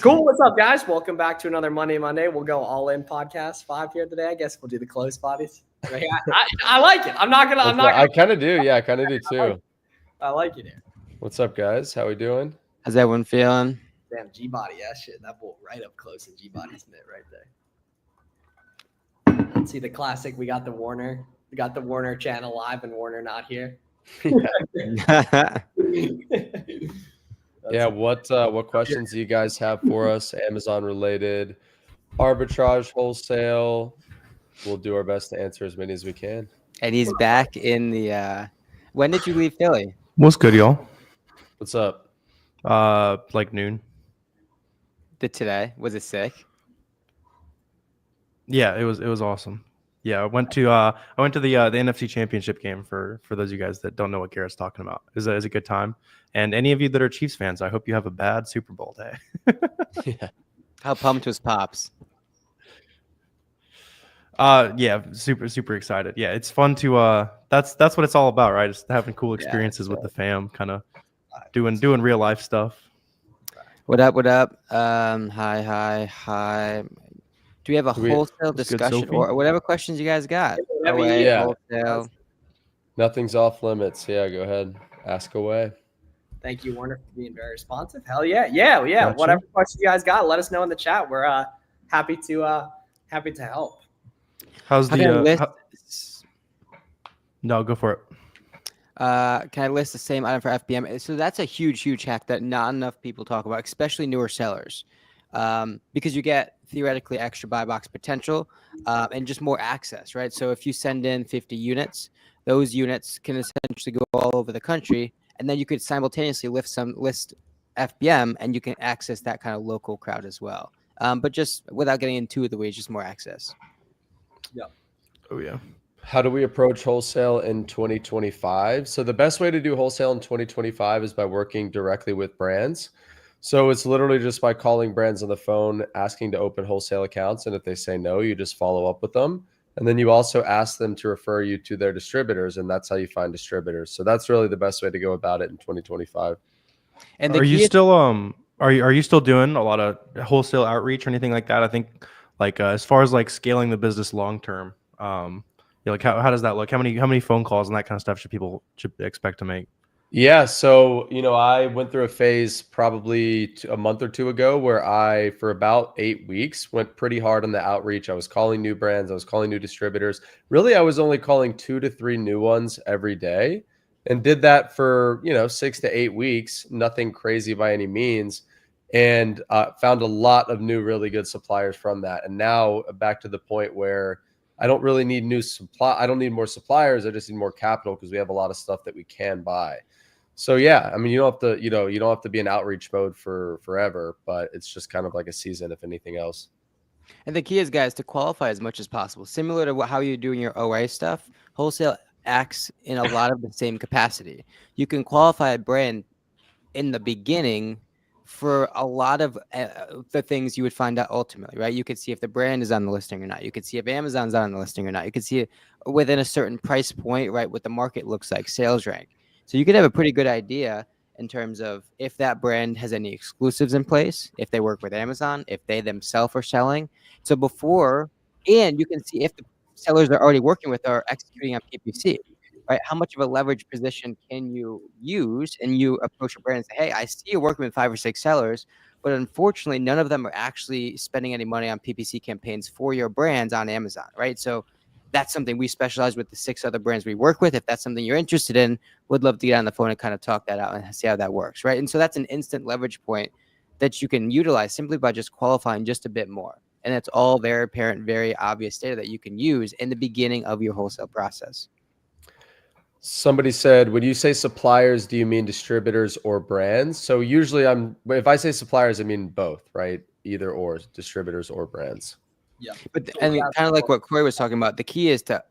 Cool. What's up, guys? Welcome back to another Monday. We'll go all in podcast 5 here today. I guess we'll do the close bodies. I like it. I'm not gonna. I kind of do. Yeah, I kind of do too. I like it here. What's up, guys? How we doing? How's everyone feeling? Damn, G-body. Yeah, shit. That bull right up close in G-body's mitt right there. Let's see the classic. We got the Warner. We got the Warner channel live and Warner not here. Yeah, what questions do you guys have for us? Amazon related, arbitrage, wholesale. We'll do our best to answer as many as we can. And he's back in the when did you leave Philly? What's good, y'all? What's up? Like noon. Today? Was it sick? Yeah, it was awesome. Yeah, I went to the NFC Championship game for those of you guys that don't know what Garrett's talking about. It was a good time. And any of you that are Chiefs fans, I hope you have a bad Super Bowl day. Yeah. How pumped was Pops? Yeah, super excited. Yeah, it's fun to that's what it's all about, right? It's having cool experiences with the fam, kind of doing real life stuff. What up? Hi. Do we have a wholesale discussion or whatever questions you guys got? Wholesale. Nothing's off limits. Yeah, go ahead. Ask away. Thank you, Warner, for being very responsive. Hell yeah. Gotcha. Whatever questions you guys got, let us know in the chat. We're happy to help. How's the No, go for it. Can I list the same item for FBM? So that's a huge hack that not enough people talk about, especially newer sellers, because you get theoretically extra buy box potential and just more access, right? So if you send in 50 units, those units can essentially go all over the country, and then you could simultaneously list FBM, and you can access that kind of local crowd as well. But just without getting into the weeds, just more access. Yeah. Oh yeah. How do we approach wholesale in 2025? So the best way to do wholesale in 2025 is by working directly with brands. So it's literally just by calling brands on the phone, asking to open wholesale accounts. And if they say no, you just follow up with them. And then you also ask them to refer you to their distributors. And that's how you find distributors. So that's really the best way to go about it in 2025. And are you still are you still doing a lot of wholesale outreach or anything like that? I think like as far as like scaling the business long term, like how does that look? How many phone calls and that kind of stuff should people expect to make? Yeah, so I went through a phase probably a month or two ago where I, for about 8 weeks, went pretty hard on the outreach. I was calling new brands, I was calling new distributors. Really, I was only calling 2 to 3 new ones every day, and did that for 6 to 8 weeks. Nothing crazy by any means, and found a lot of new, really good suppliers from that. And now back to the point where I don't really need new supply. I don't need more suppliers. I just need more capital because we have a lot of stuff that we can buy. So yeah, I mean, you don't have to, you don't have to be in outreach mode for forever, but it's just kind of like a season, if anything else. And the key is, guys, to qualify as much as possible. Similar to how you're doing your OA stuff, wholesale acts in a lot of the same capacity. You can qualify a brand in the beginning for a lot of the things you would find out ultimately, right? You could see if the brand is on the listing or not. You could see if Amazon's on the listing or not. You could see it within a certain price point, right? What the market looks like, sales rank. So you could have a pretty good idea in terms of if that brand has any exclusives in place, if they work with Amazon, if they themselves are selling. So and you can see if the sellers they're already working with are executing on PPC, right? How much of a leverage position can you use? And you approach a brand and say, hey, I see you're working with 5 or 6 sellers, but unfortunately, none of them are actually spending any money on PPC campaigns for your brands on Amazon, right? So that's something we specialize with the 6 other brands we work with. If that's something you're interested in, would love to get on the phone and kind of talk that out and see how that works, right? And so that's an instant leverage point that you can utilize simply by just qualifying just a bit more. And it's all very apparent, very obvious data that you can use in the beginning of your wholesale process. Somebody said, when you say suppliers, do you mean distributors or brands? So usually if I say suppliers, I mean both, right? Either or, distributors or brands. Yeah. But and kind of like what Corey was talking about, the key is to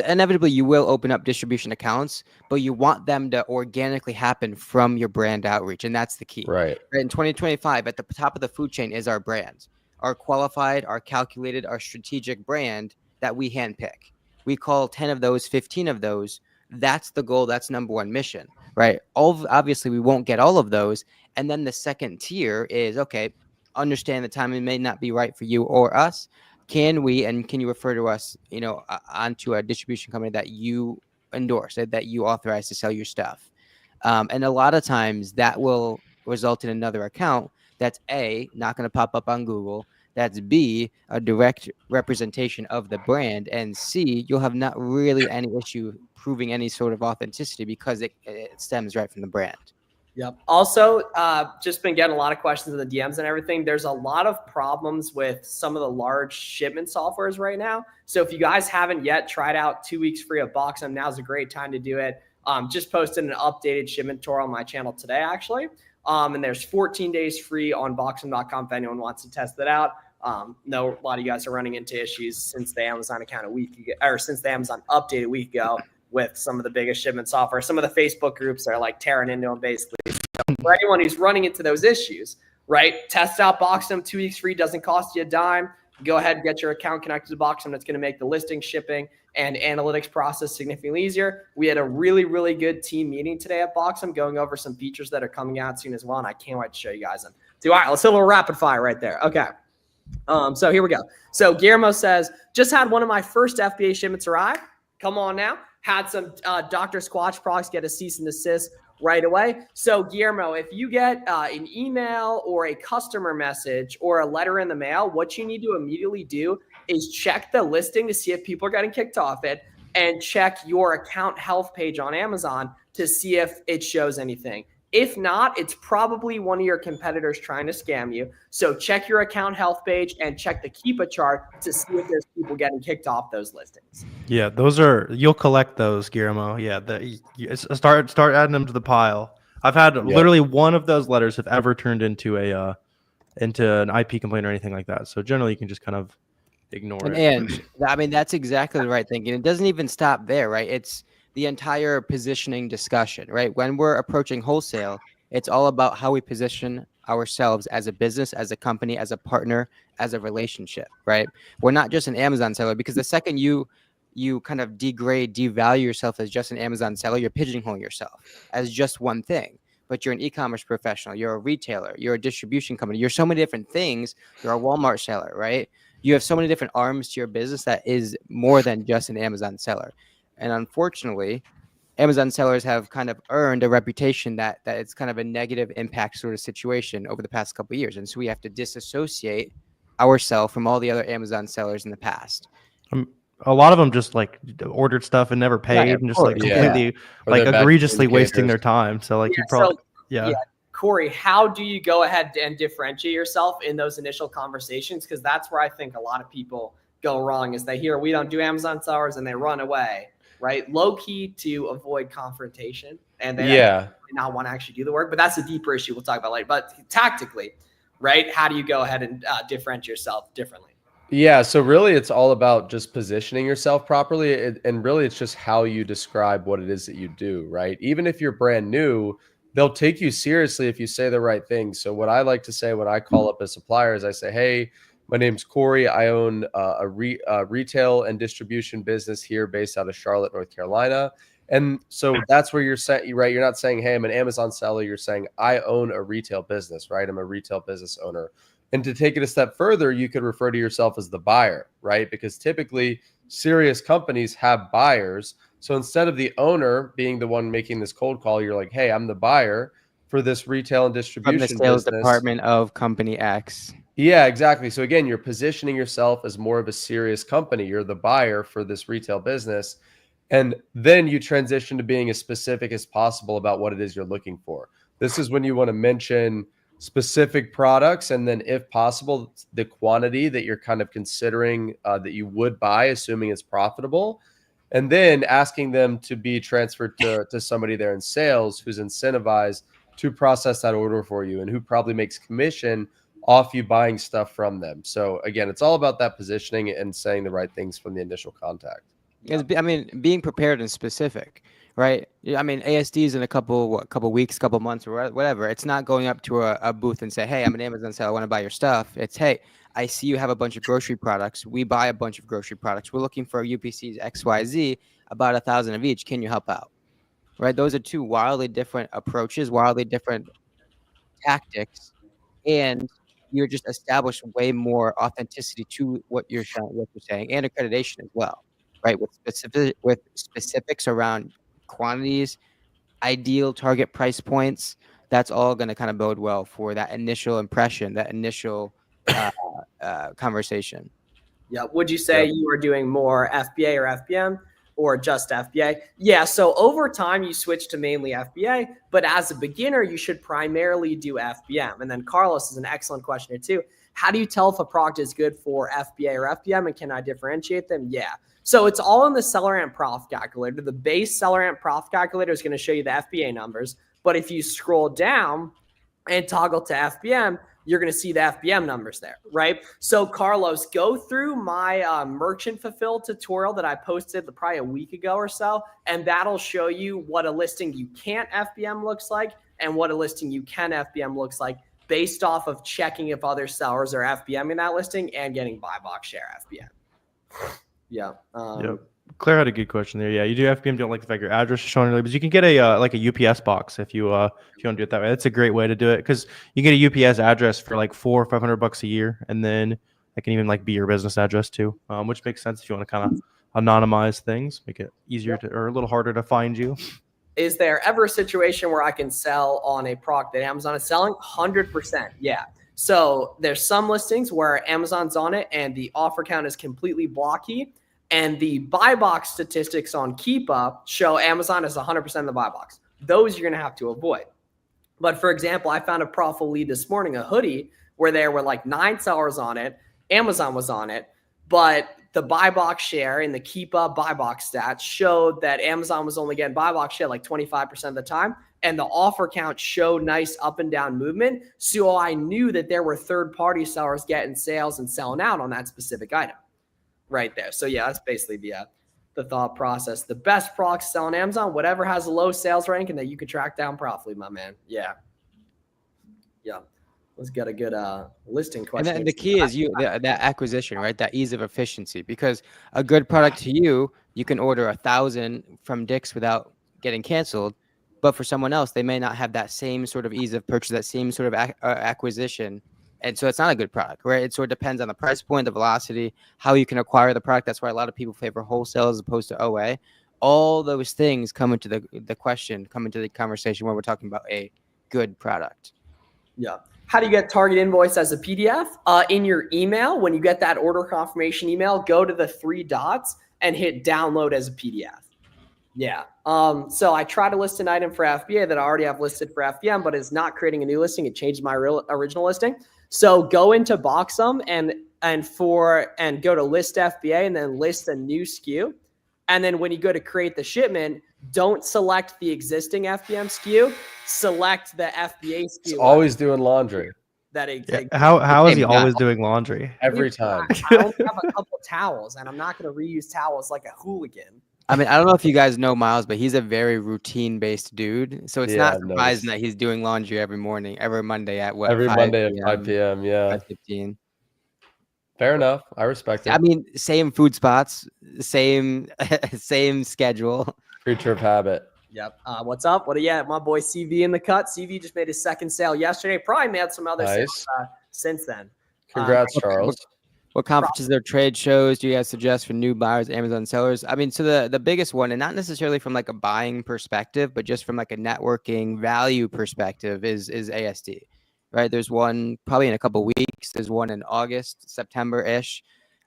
inevitably you will open up distribution accounts, but you want them to organically happen from your brand outreach. And that's the key. Right. In 2025, at the top of the food chain is our brand, our qualified, our calculated, our strategic brand that we handpick. We call 10 of those, 15 of those. That's the goal. That's number one mission. right? Obviously, we won't get all of those. And then the second tier is, okay, understand the timing may not be right for you or us. Can you refer to us, onto a distribution company that you endorse, that you authorize to sell your stuff? And a lot of times that will result in another account that's A, not going to pop up on Google. That's B, a direct representation of the brand. And C, you'll have not really any issue proving any sort of authenticity because it stems right from the brand. Yep. Also, just been getting a lot of questions in the DMs and everything. There's a lot of problems with some of the large shipment softwares right now. So if you guys haven't yet tried out 2 weeks free of Boxem, now's a great time to do it. Just posted an updated shipment tour on my channel today, actually. And there's 14 days free on Boxem.com if anyone wants to test it out. No, a lot of you guys are running into issues since the Amazon account since the Amazon update a week ago with some of the biggest shipment software. Some of the Facebook groups are like tearing into them basically. So for anyone who's running into those issues, right? Test out Boxem, 2 weeks free, doesn't cost you a dime. Go ahead and get your account connected to Boxem. That's going to make the listing, shipping, and analytics process significantly easier. We had a really, really good team meeting today at Boxem, going over some features that are coming out soon as well, and I can't wait to show you guys them. So, all right, let's hit a little rapid fire right there. Okay. So here we go. So Guillermo says, just had one of my first FBA shipments arrive. Come on now. Had some Dr. Squatch products get a cease and desist right away. So Guillermo, if you get an email or a customer message or a letter in the mail, what you need to immediately do is check the listing to see if people are getting kicked off it, and check your account health page on Amazon to see if it shows anything. If not, it's probably one of your competitors trying to scam you. So check your account health page and check the Keepa chart to see if there's people getting kicked off those listings. Yeah, you'll collect those, Guillermo. Yeah, start adding them to the pile. I've had literally one of those letters have ever turned into an IP complaint or anything like that. So generally, you can just kind of ignore it. And I mean, that's exactly the right thing. And it doesn't even stop there, right? It's the entire positioning discussion, right? When we're approaching wholesale, it's all about how we position ourselves as a business, as a company, as a partner, as a relationship, right? We're not just an Amazon seller, because the second you kind of devalue yourself as just an Amazon seller, you're pigeonholing yourself as just one thing. But you're an e-commerce professional, you're a retailer, you're a distribution company, you're so many different things. You're a Walmart seller, right? You have so many different arms to your business that is more than just an Amazon seller. And unfortunately, Amazon sellers have kind of earned a reputation that it's kind of a negative impact sort of situation over the past couple of years. And so we have to disassociate ourselves from all the other Amazon sellers in the past. A lot of them just like ordered stuff and never paid, and just like completely like egregiously wasting their time. So like you probably, Corey, how do you go ahead and differentiate yourself in those initial conversations? Because that's where I think a lot of people go wrong, is they hear we don't do Amazon sellers and they run away. Right, low key to avoid confrontation, and they not want to actually do the work. But that's a deeper issue we'll talk about later. But tactically, right, how do you go ahead and differentiate yourself differently? Yeah, so really it's all about just positioning yourself properly, and really it's just how you describe what it is that you do, right? Even if you're brand new, they'll take you seriously if you say the right things. So what I like to say when I call up a supplier is I say, hey, my name's Corey. I own a retail and distribution business here based out of Charlotte, North Carolina. And so that's where you're saying, right? You're not saying, hey, I'm an Amazon seller. You're saying, I own a retail business, right? I'm a retail business owner. And to take it a step further, you could refer to yourself as the buyer, right? Because typically serious companies have buyers. So instead of the owner being the one making this cold call, you're like, hey, I'm the buyer for this retail and distribution from the sales business. Department of company X. Yeah, exactly. So again, you're positioning yourself as more of a serious company. You're the buyer for this retail business. And then you transition to being as specific as possible about what it is you're looking for. This is when you want to mention specific products, and then if possible, the quantity that you're kind of considering that you would buy, assuming it's profitable. And then asking them to be transferred to somebody there in sales who's incentivized to process that order for you and who probably makes commission off you buying stuff from them. So again, it's all about that positioning and saying the right things from the initial contact. I mean, being prepared and specific, right? I mean, ASDs in a couple weeks, couple months, or whatever. It's not going up to a booth and say, hey, I'm an Amazon seller, I want to buy your stuff. It's, hey, I see you have a bunch of grocery products. We buy a bunch of grocery products. We're looking for UPCs XYZ, about 1,000 of each. Can you help out? right? Those are two wildly different approaches, wildly different tactics, and you're just established way more authenticity to what you're showing, what you're saying, and accreditation as well, right? With specifics around quantities, ideal target price points. That's all going to kind of bode well for that initial impression, that initial conversation. Yeah. Would you say Yep. you were doing more FBA or FBM or just FBA? Yeah. So over time, you switch to mainly FBA, but as a beginner, you should primarily do FBM. And then Carlos is an excellent question here too. How do you tell if a product is good for FBA or FBM, and can I differentiate them? Yeah. So it's all in the SellerAmp profit calculator. The base SellerAmp profit calculator is going to show you the FBA numbers. But if you scroll down and toggle to FBM, you're going to see the FBM numbers there, right? So Carlos, go through my merchant fulfill tutorial that I posted probably a week ago or so, and that'll show you what a listing you can't FBM looks like and what a listing you can FBM looks like based off of checking if other sellers are FBMing that listing and getting buy box share FBM. Yeah. Yep. Claire had a good question there. Yeah, you do FBM. Don't like the fact your address is shown early, but you can get a like a UPS box if you want to do it that way. That's a great way to do it because you get a UPS address for like $400 or $500 a year, and then it can even like be your business address too, which makes sense if you want to kind of anonymize things, make it easier to or a little harder to find you. Is there ever a situation where I can sell on a product that Amazon is selling? 100%. Yeah. So there's some listings where Amazon's on it and the offer count is completely blocky. And the buy box statistics on KeepUp show Amazon is 100% of the buy box. Those you're going to have to avoid. But for example, I found a profitable lead this morning, a hoodie, where there were like 9 sellers on it. Amazon was on it, but the buy box share in the KeepUp buy box stats showed that Amazon was only getting buy box share like 25% of the time. And the offer count showed nice up and down movement. So I knew that there were third-party sellers getting sales and selling out on that specific item. Right there. So yeah, that's basically the thought process. The best products sell on Amazon, whatever has a low sales rank and that you can track down profitably, my man. Yeah. Yeah. Let's get a good listing question. And the key is that acquisition, right? That ease of efficiency, because a good product to you, you can order 1,000 from Dick's without getting canceled. But for someone else, they may not have that same sort of ease of purchase, that same sort of acquisition. And so it's not a good product, right? It sort of depends on the price point, the velocity, how you can acquire the product. That's why a lot of people favor wholesale as opposed to OA. All those things come into the question, come into the conversation when we're talking about a good product. Yeah. How do you get target invoice as a PDF? In your email, when you get that order confirmation email, go to the 3 dots and hit download as a PDF. Yeah. So I try to list an item for FBA that I already have listed for FBM, but it's not creating a new listing. It changed my original listing. So go into Boxum and go to list FBA and then list a new SKU. And then when you go to create the shipment, don't select the existing FBM SKU, select the FBA SKU. It's always doing laundry. How is he always doing laundry? Every time. I only have a couple towels and I'm not going to reuse towels like a hooligan. I mean, I don't know if you guys know Miles, but he's a very routine-based dude. So it's not surprising that he's doing laundry every morning, every Monday at what? Every Monday at 5 p.m. Yeah. 5:15. Fair enough. I respect it. I mean, same food spots, same schedule. Creature of habit. Yep. What's up? My boy CV in the cut. CV just made his second sale yesterday. Probably made some other sales since then. Congrats, Charles. What conferences or trade shows do you guys suggest for new buyers, Amazon sellers? I mean, so the biggest one, and not necessarily from like a buying perspective, but just from like a networking value perspective is ASD, right? There's one probably in a couple of weeks. There's one in August, September-ish.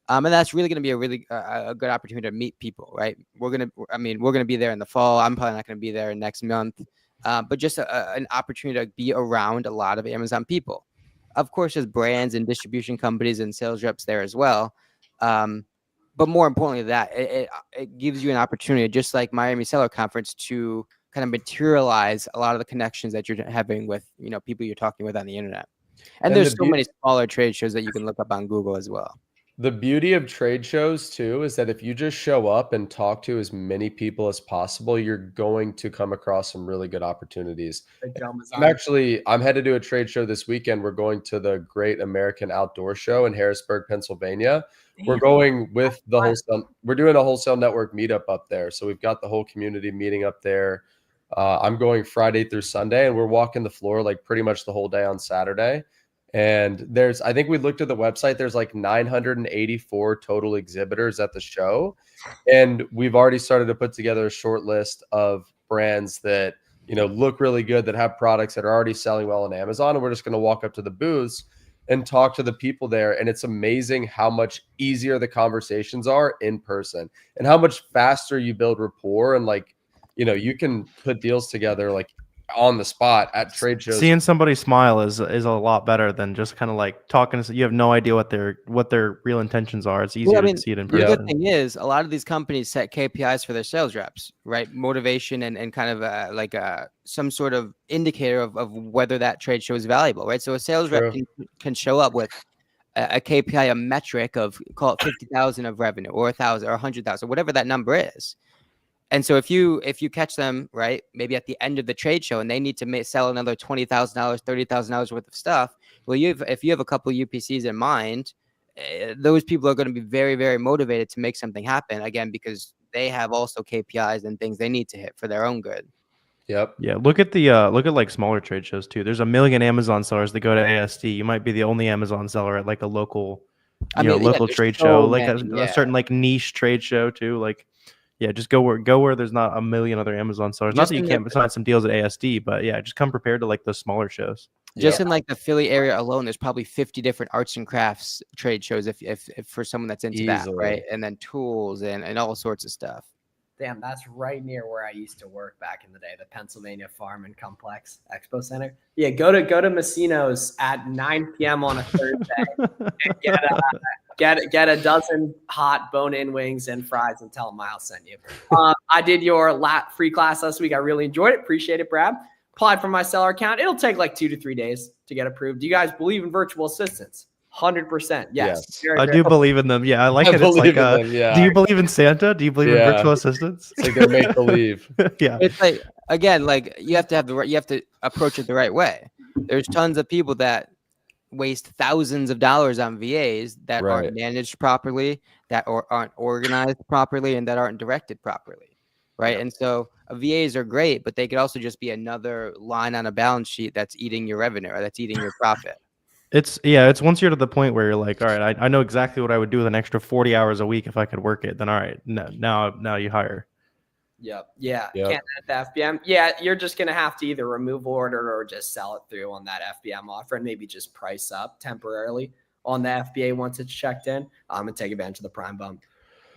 And that's really going to be a good opportunity to meet people, right? We're going to be there in the fall. I'm probably not going to be there next month, but just an opportunity to be around a lot of Amazon people. Of course, there's brands and distribution companies and sales reps there as well. But more importantly than that, it gives you an opportunity, just like Miami Seller Conference, to kind of materialize a lot of the connections that you're having with, people you're talking with on the internet. And there's so many smaller trade shows that you can look up on Google as well. The beauty of trade shows too is that if you just show up and talk to as many people as possible, you're going to come across some really good opportunities. I'm headed to a trade show this weekend. We're going to the Great American Outdoor Show in Harrisburg, Pennsylvania. We're going with the wholesale. We're doing a wholesale network meetup up there. So we've got the whole community meeting up there. I'm going Friday through Sunday, and we're walking the floor like pretty much the whole day on Saturday. And I think we looked at the website, there's like 984 total exhibitors at the show. And we've already started to put together a short list of brands that, look really good, that have products that are already selling well on Amazon. And we're just going to walk up to the booths and talk to the people there. And it's amazing how much easier the conversations are in person and how much faster you build rapport. And like, you can put deals together like on the spot at trade shows. Seeing somebody smile is a lot better than just kind of like talking. You have no idea what their real intentions are. It's easier to see it in person. The good thing is a lot of these companies set KPIs for their sales reps, right? Motivation and kind of some sort of indicator of whether that trade show is valuable, right? So a sales rep can show up with a KPI, a metric of, call it 50,000 of revenue or 1,000 or 100,000, whatever that number is. And so if you catch them, right, maybe at the end of the trade show and they need to sell another $20,000, $30,000 worth of stuff, well, if you have a couple of UPCs in mind, those people are going to be very, very motivated to make something happen, again, because they have also KPIs and things they need to hit for their own good. Yep. Yeah. Look at like smaller trade shows too. There's a million Amazon sellers that go to ASD. You might be the only Amazon seller at like a local, local trade show, like a certain like niche trade show too. Like, yeah, just go where there's not a million other Amazon sellers. Not that you can't sign some deals at ASD, but yeah, just come prepared to like the smaller shows. Just in like the Philly area alone, there's probably 50 different arts and crafts trade shows if for someone that's into that, right? And then tools and all sorts of stuff. Damn, that's right near where I used to work back in the day, the Pennsylvania Farm and Complex Expo Center. Yeah, go to Massino's at 9 p.m. on a Thursday and get a dozen hot bone-in wings and fries and tell them Miles sent you. I did your free class last week. I really enjoyed it. Appreciate it, Brad. Applied for my seller account. It'll take like 2 to 3 days to get approved. Do you guys believe in virtual assistants? 100%. Yes. I do believe in them. Yeah, I like it. It's like, do you believe in Santa? Do you believe in virtual assistants? It's like they're make believe. Yeah. It's like, again, like you have to approach it the right way. There's tons of people that waste thousands of dollars on VAs that aren't managed properly, that aren't organized properly, and that aren't directed properly. Right. And so VAs are great, but they could also just be another line on a balance sheet that's eating your revenue or that's eating your profit. It's once you're to the point where you're like, all right, I know exactly what I would do with an extra 40 hours a week if I could work it. Then all right, now you hire. Yep. Yeah. Can't add the FBM. Yeah, you're just gonna have to either remove order or just sell it through on that FBM offer and maybe just price up temporarily on the FBA once it's checked in. And take advantage of the prime bump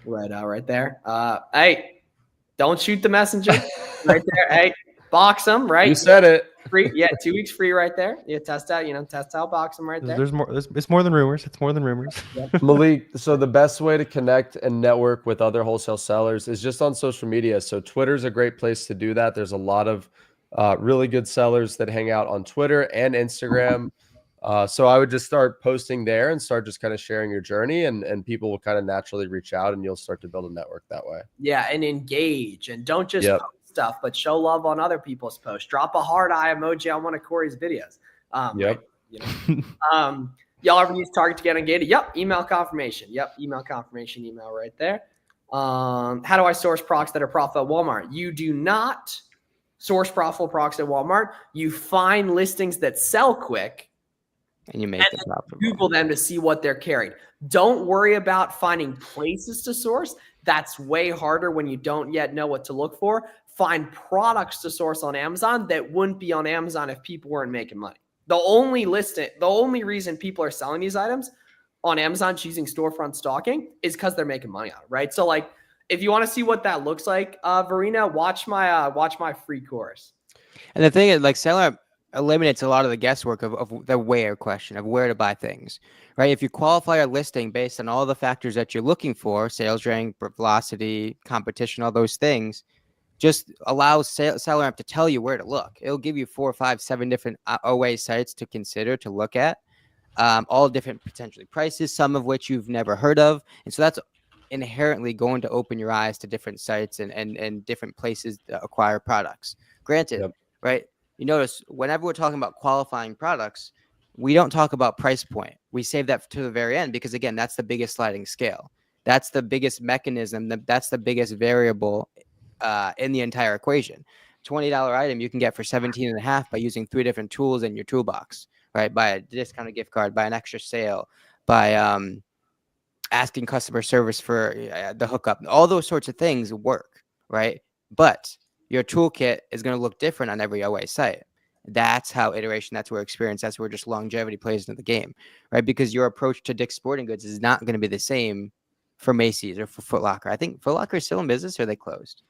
right there. Hey, don't shoot the messenger right there. Hey, box them, right? You said it. Free. Yeah, 2 weeks free right there. Yeah, test out, box them right there. There's more. It's more than rumors. It's more than rumors. Yep. Malik, so the best way to connect and network with other wholesale sellers is just on social media. So Twitter's a great place to do that. There's a lot of really good sellers that hang out on Twitter and Instagram. So I would just start posting there and start just kind of sharing your journey, and people will kind of naturally reach out and you'll start to build a network that way. Yeah, and engage, and don't just post stuff, but show love on other people's posts. Drop a heart eye emoji on one of Corey's videos. Y'all ever use Target to get ungated? Yep. Email confirmation. Yep. Email confirmation email right there. How do I source products that are profitable at Walmart? You do not source profitable products at Walmart. You find listings that sell quick and you make them profitable. Google them to see what they're carrying. Don't worry about finding places to source. That's way harder when you don't yet know what to look for. Find products to source on Amazon that wouldn't be on Amazon if people weren't making money. The only reason people are selling these items on Amazon choosing storefront stocking is because they're making money on it, right? So like, if you want to see what that looks like, Verena, watch my free course. And the thing is, like, SellerAmp eliminates a lot of the guesswork of the where question, of where to buy things, right? If you qualify a listing based on all the factors that you're looking for, sales rank, velocity, competition, all those things, just allows SellerAmp to tell you where to look. It'll give you 4, 5, 7 different OA sites to consider, to look at, all different potentially prices, some of which you've never heard of. And so that's inherently going to open your eyes to different sites and different places to acquire products. Granted, right? You notice whenever we're talking about qualifying products, we don't talk about price point. We save that to the very end because, again, that's the biggest sliding scale. That's the biggest mechanism. That's the biggest variable in the entire equation. $20 item you can get for 17.5 by using 3 different tools in your toolbox, right? Buy a discounted gift card, buy an extra sale, by asking customer service for the hookup. All those sorts of things work, right? But your toolkit is going to look different on every OA site. That's how iteration, that's where experience, that's where just longevity plays into the game, right? Because your approach to Dick's Sporting Goods is not going to be the same for Macy's or for Foot Locker. I think Foot Locker is still in business, or are they closed?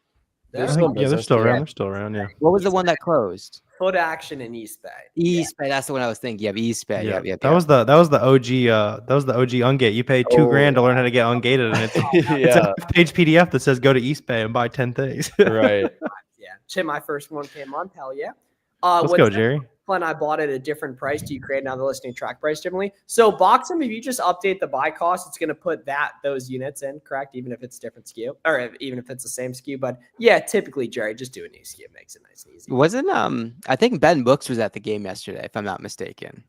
They're still in they're business, still yeah. around. They're still around. Yeah. What was the one that closed? Foot Action in East Bay. East Bay. That's the one I was thinking of. East Bay. Yeah. Yep. That was the OG. That was the OG Ungate. You pay $2,000 to learn how to get ungated, and it's a page PDF that says go to East Bay and buy 10 things. Right. Yeah. Chip, my first 1K month. Hell yeah. Let's go, Jerry. When I bought it at a different price, do you create another listing track price differently? So Boxem, if you just update the buy cost, it's going to put those units in, correct? Even if it's different SKU, or even if it's the same SKU. But yeah, typically, Jerry, just do a new SKU. Makes it nice and easy. Wasn't I think Ben Books was at the game yesterday, if I'm not mistaken.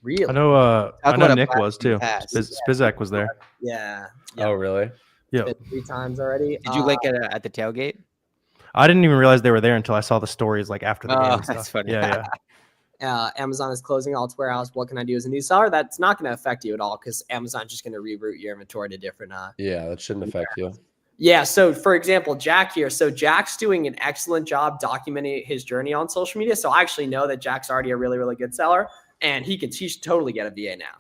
Really? I know Nick was too. Spizak was there. Yeah. Oh, really? Yeah. 3 times already. Did you link it at the tailgate? I didn't even realize they were there until I saw the stories like after the game. And That's stuff. funny. Yeah. Amazon is closing all its warehouse. What can I do as a new seller? That's not going to affect you at all because Amazon's just going to reroute your inventory to different. Yeah, that shouldn't affect you. Yeah. So, for example, Jack here. So, Jack's doing an excellent job documenting his journey on social media. So, I actually know that Jack's already a really, really good seller, and he should totally get a VA now.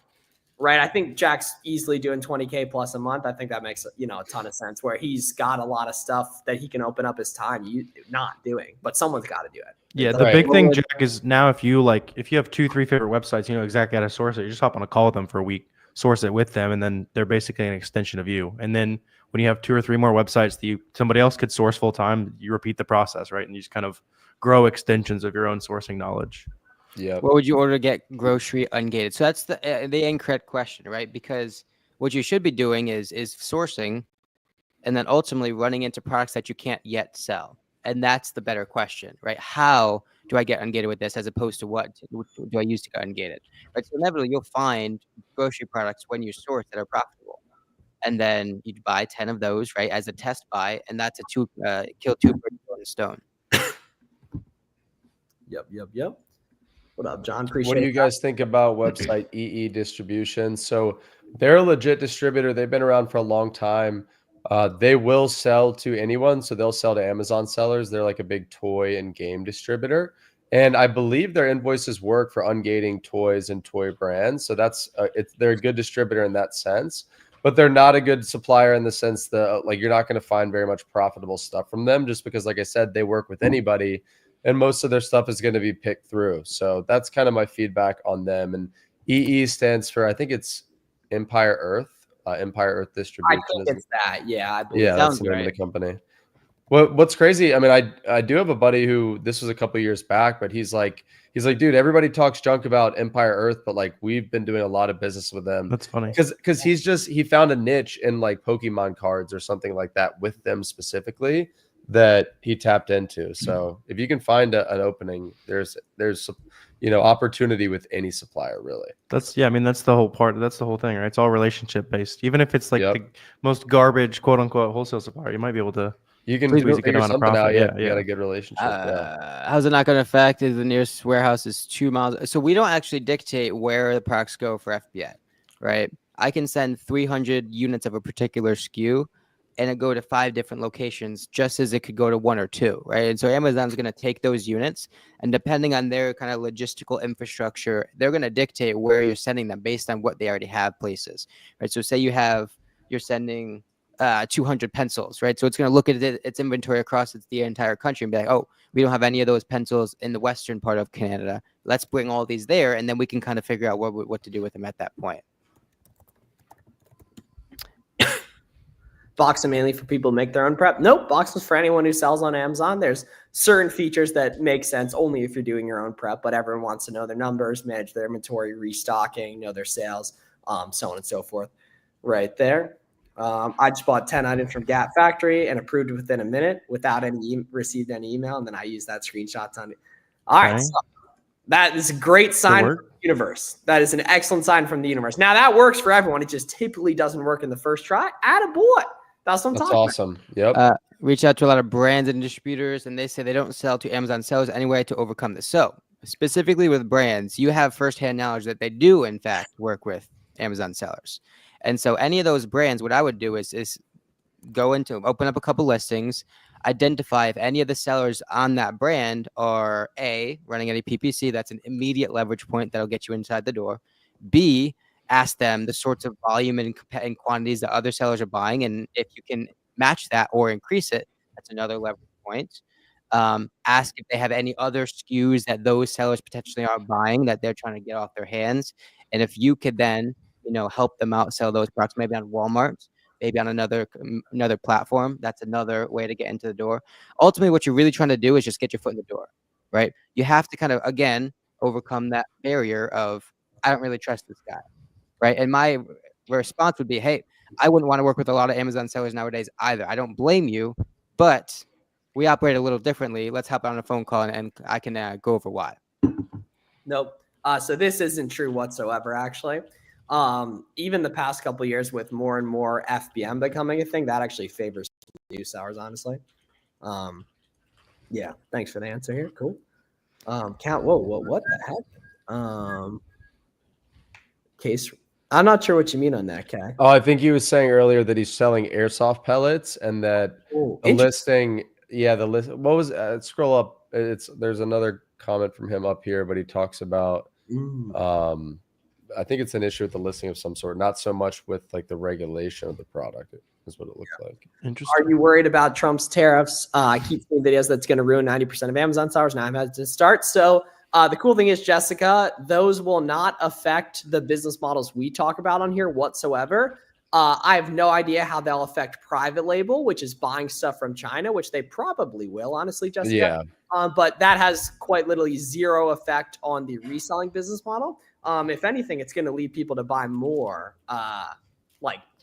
Right. I think Jack's easily doing 20K plus a month. I think that makes, a ton of sense where he's got a lot of stuff that he can open up his time not doing, but someone's got to do it. Yeah. The big thing, Jack, is now if you have 2-3 favorite websites, you know exactly how to source it. You just hop on a call with them for a week, source it with them, and then they're basically an extension of you. And then when you have 2 or 3 more websites that somebody else could source full time, you repeat the process, right? And you just kind of grow extensions of your own sourcing knowledge. Yeah. What would you order to get grocery ungated? So that's the incorrect question, right? Because what you should be doing is sourcing and then ultimately running into products that you can't yet sell. And that's the better question, right? How do I get ungated with this as opposed to what do I use to get ungated? Right? So inevitably you'll find grocery products when you source that are profitable. And then you'd buy 10 of those, right, as a test buy. And that's kill 2 birds with 1 stone. Yep. What up, John? Appreciate it. What do you guys think about website EE Distribution? So they're a legit distributor. They've been around for a long time. They will sell to anyone. So they'll sell to Amazon sellers. They're like a big toy and game distributor. And I believe their invoices work for ungating toys and toy brands. So they're a good distributor in that sense. But they're not a good supplier in the sense that you're not going to find very much profitable stuff from them just because, like I said, they work with anybody. And most of their stuff is going to be picked through. So that's kind of my feedback on them. And EE stands for, I think it's Empire Earth Distribution. I think it's that. Yeah. I believe that's the name of the company. What's crazy? I mean, I do have a buddy who, this was a couple years back, but he's like, dude, everybody talks junk about Empire Earth, but we've been doing a lot of business with them. That's funny. Because he found a niche in Pokemon cards or something like that with them specifically that he tapped into. So if you can find an opening, there's opportunity with any supplier, really. That's the whole part. That's the whole thing, right? It's all relationship based. Even if it's the most garbage, quote unquote, wholesale supplier, you might be able to. You can figure something out. Yeah, you got a good relationship. How's it not going to affect if the nearest warehouse is 2 miles? So we don't actually dictate where the products go for FBA, right? I can send 300 units of a particular SKU and it go to 5 different locations just as it could go to 1 or 2, right? And so Amazon's going to take those units and depending on their kind of logistical infrastructure, they're going to dictate where you're sending them based on what they already have places, right? So say you're sending 200 pencils, right? So it's going to look at its inventory across the entire country and be like, oh, we don't have any of those pencils in the western part of Canada. Let's bring all these there, and then we can kind of figure out what to do with them at that point. Boxem mainly for people who make their own prep. Nope, Boxem's for anyone who sells on Amazon. There's certain features that make sense only if you're doing your own prep, but everyone wants to know their numbers, manage their inventory, restocking, know their sales, so on and so forth. Right there. I just bought 10 items from Gap Factory and approved it within a minute without received any email, and then I used that screenshot on it. All right, so that is a great sign from the universe. That is an excellent sign from the universe. Now, that works for everyone. It just typically doesn't work in the first try. Attaboy. That's what I'm That's talking awesome. Yep. Reach out to a lot of brands and distributors, and they say they don't sell to Amazon sellers anyway to overcome this. So specifically with brands, you have firsthand knowledge that they do in fact work with Amazon sellers. And so any of those brands, what I would do is go into open up a couple listings, identify if any of the sellers on that brand are A, running any PPC, that's an immediate leverage point that'll get you inside the door. B, ask them the sorts of volume and quantities that other sellers are buying, and if you can match that or increase it, that's another leverage point. Ask if they have any other SKUs that those sellers potentially are buying that they're trying to get off their hands, and if you could then help them out sell those products maybe on Walmart, maybe on another platform, that's another way to get into the door. Ultimately, what you're really trying to do is just get your foot in the door, right? You have to kind of, again, overcome that barrier of, I don't really trust this guy, right? And my response would be, hey, I wouldn't want to work with a lot of Amazon sellers nowadays either. I don't blame you, but we operate a little differently. Let's hop on a phone call and I can go over why. Nope. So this isn't true whatsoever, actually. Even the past couple of years with more and more FBM becoming a thing, that actually favors new sellers, honestly. Yeah, thanks for the answer here. Cool. What the heck? Case, I'm not sure what you mean on that, Kai. Oh, I think he was saying earlier that he's selling airsoft pellets and that the listing, the list. What was scroll up? There's another comment from him up here, but he talks about I think it's an issue with the listing of some sort, not so much with like the regulation of the product. Is what it looks like. Interesting. Are you worried about Trump's tariffs? I keep seeing videos that's going to ruin 90% of Amazon sellers. Now I've had to start. So the cool thing is, Jessica, those will not affect the business models we talk about on here whatsoever. I have no idea how they'll affect private label, which is buying stuff from China, which they probably will, honestly, Jessica. Yeah. But that has quite literally zero effect on the reselling business model. If anything, it's going to lead people to buy more,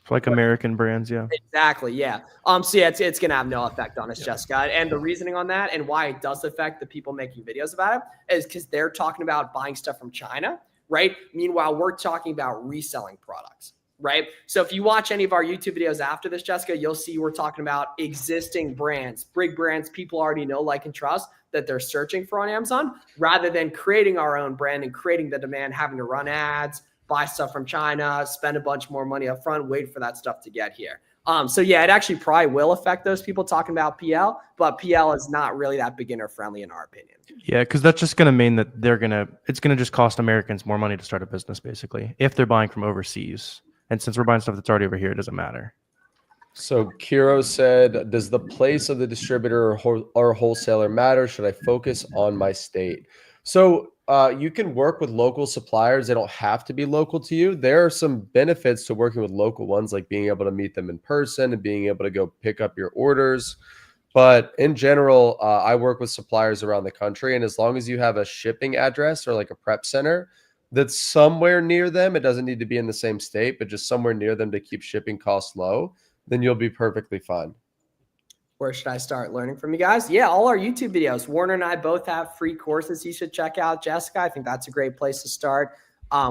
like American brands, yeah. Exactly, yeah. So yeah, it's gonna have no effect on us, Jessica. And the reasoning on that and why it does affect the people making videos about it is because they're talking about buying stuff from China, right? Meanwhile, we're talking about reselling products, right? So if you watch any of our YouTube videos after this, Jessica, you'll see we're talking about existing brands, big brands people already know, like, and trust that they're searching for on Amazon, rather than creating our own brand and creating the demand, having to run ads, buy stuff from China, spend a bunch more money up front, wait for that stuff to get here. So yeah, it actually probably will affect those people talking about PL, but PL is not really that beginner friendly in our opinion. Yeah, because that's just going to mean that it's going to just cost Americans more money to start a business, basically, if they're buying from overseas. And since we're buying stuff that's already over here, it doesn't matter. So Kiro said, does the place of the distributor or wholesaler matter? Should I focus on my state? So you can work with local suppliers. They don't have to be local to you. There are some benefits to working with local ones, like being able to meet them in person and being able to go pick up your orders. But in general, I work with suppliers around the country. And as long as you have a shipping address or like a prep center that's somewhere near them, it doesn't need to be in the same state, but just somewhere near them to keep shipping costs low, then you'll be perfectly fine. Where should I start learning from you guys? Yeah, all our YouTube videos. Warner and I both have free courses you should check out, Jessica. I think that's a great place to start.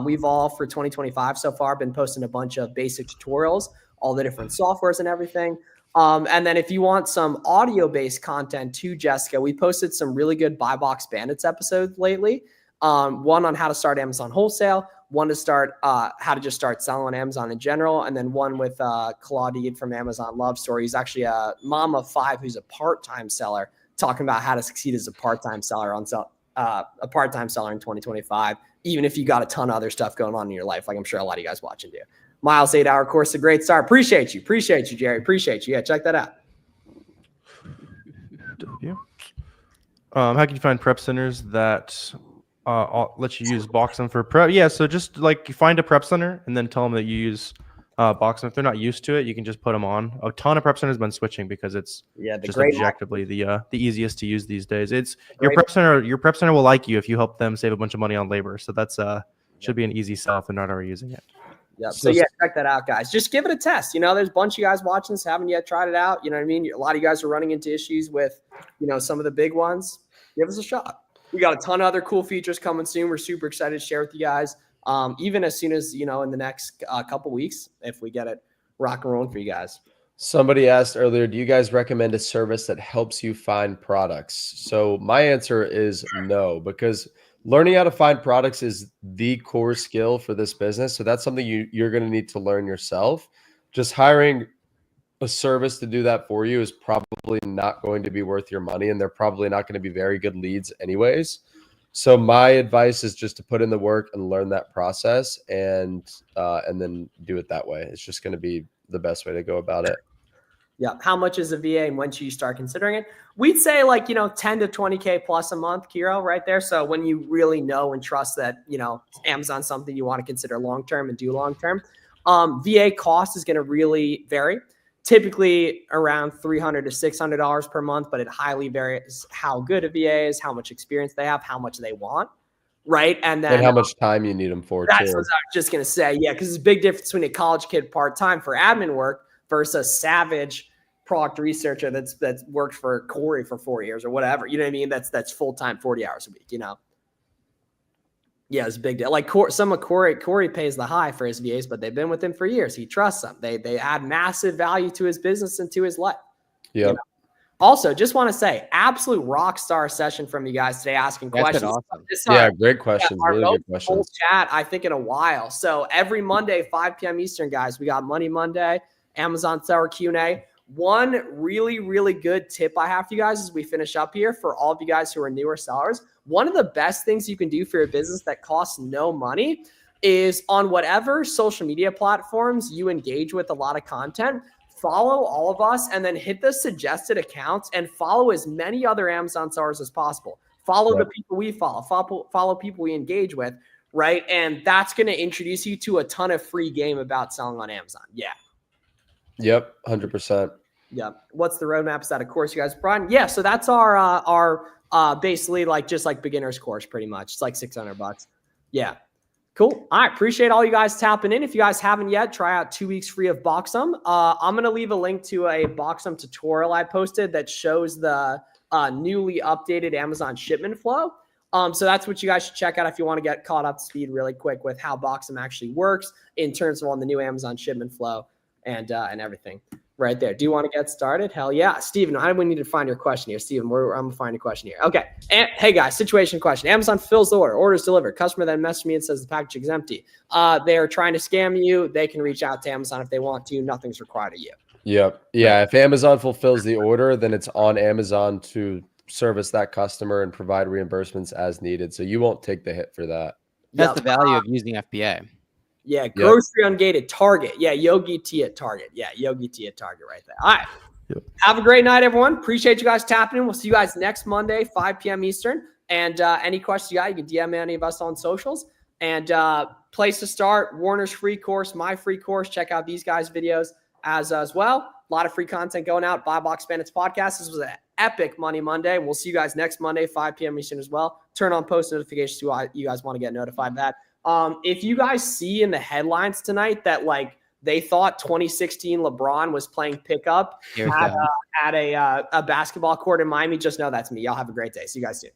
We've all, for 2025 so far, been posting a bunch of basic tutorials, all the different softwares and everything. And then if you want some audio-based content too, Jessica, we posted some really good Buy Box Bandits episodes lately. One on how to start Amazon wholesale, one to start how to just start selling on Amazon in general, and then one with Claudine from Amazon Love Story. He's actually a mom of 5 who's a part-time seller, talking about how to succeed as a part-time seller in 2025, even if you got a ton of other stuff going on in your life, like I'm sure a lot of you guys watching do. Miles 8-hour course, a great start. Appreciate you, Jerry. Appreciate you. Yeah, check that out. Yeah. How can you find prep centers that let you use Boxem for prep? Yeah, so just like find a prep center and then tell them that you use Boxem. If they're not used to it, you can just put them on. A ton of prep centers have been switching because it's just objectively the easiest to use these days. It's your prep center will like you if you help them save a bunch of money on labor. So that's should be an easy sell if they're not already using it. Yep. So yeah, check that out, guys. Just give it a test. There's a bunch of you guys watching this haven't yet tried it out. You know what I mean? A lot of you guys are running into issues with, some of the big ones. Give us a shot. We got a ton of other cool features coming soon. We're super excited to share with you guys. Even as soon as, in the next couple weeks, if we get it rock and rolling for you guys. Somebody asked earlier, do you guys recommend a service that helps you find products? So my answer is no, because learning how to find products is the core skill for this business. So that's something you're going to need to learn yourself. Just hiring a service to do that for you is probably not going to be worth your money, and they're probably not going to be very good leads anyways. So my advice is just to put in the work and learn that process, and then do it that way. It's just going to be the best way to go about it. Yeah. How much is a VA and when should you start considering it? We'd say like, 10 to 20K plus a month, Kiro, right there. So when you really know and trust that, Amazon's something you want to consider long-term and do long-term, VA cost is going to really vary. Typically around $300 to $600 per month, but it highly varies how good a VA is, how much experience they have, how much they want. Right. And then how much time you need them for. That's too. what I was just going to say. Yeah. Because there's a big difference between a college kid part-time for admin work versus a savage product researcher that's worked for Corey for 4 years or whatever. You know what I mean? That's full-time, 40 hours a week, Yeah, it's a big deal. Like Corey pays the high for his VAs, but they've been with him for years. He trusts them. They add massive value to his business and to his life. Yeah. Also, just want to say, absolute rock star session from you guys today, asking questions. Awesome. Great questions. Really good questions. Chat, I think, in a while. So every Monday, 5 p.m. Eastern, guys, we got Money Monday, Amazon Seller Q&A. One really, really good tip I have for you guys as we finish up here for all of you guys who are newer sellers. One of the best things you can do for your business that costs no money is on whatever social media platforms you engage with a lot of content, follow all of us and then hit the suggested accounts and follow as many other Amazon sellers as possible. Follow the people we follow people we engage with, right? And that's going to introduce you to a ton of free game about selling on Amazon. Yeah. Yep, 100%. Yeah. What's the roadmap? Is that a course you guys brought? Yeah. So that's our basically just like beginner's course, pretty much. It's like $600. Yeah. Cool. All right. Appreciate all you guys tapping in. If you guys haven't yet, try out 2 weeks free of Boxum. I'm going to leave a link to a Boxum tutorial I posted that shows the newly updated Amazon shipment flow. So that's what you guys should check out if you want to get caught up to speed really quick with how Boxum actually works in terms of on the new Amazon shipment flow and everything right there. Do you want to get started? Hell yeah. Steven, I we need to find your question here. Steven, I'm going to find a question here. Okay. And, hey guys, situation question. Amazon fulfills the order. Order's delivered. Customer then messaged me and says the package is empty. They're trying to scam you. They can reach out to Amazon if they want to. Nothing's required of you. Yep. Yeah. If Amazon fulfills the order, then it's on Amazon to service that customer and provide reimbursements as needed. So you won't take the hit for that. That's the value of using FBA. Yeah, grocery ungated, Target. Yeah, Yogi T at Target. Yeah, Yogi T at Target right there. All right. Yep. Have a great night, everyone. Appreciate you guys tapping in. We'll see you guys next Monday, 5 p.m. Eastern. And any questions you got, you can DM any of us on socials. And place to start, Warner's free course, my free course. Check out these guys' videos as well. A lot of free content going out. Buy Box Bandits podcast. This was an epic Money Monday. We'll see you guys next Monday, 5 p.m. Eastern as well. Turn on post notifications so you guys want to get notified of that. If you guys see in the headlines tonight that like they thought 2016 LeBron was playing pickup at a basketball court in Miami, just know that's me. Y'all have a great day. See you guys soon.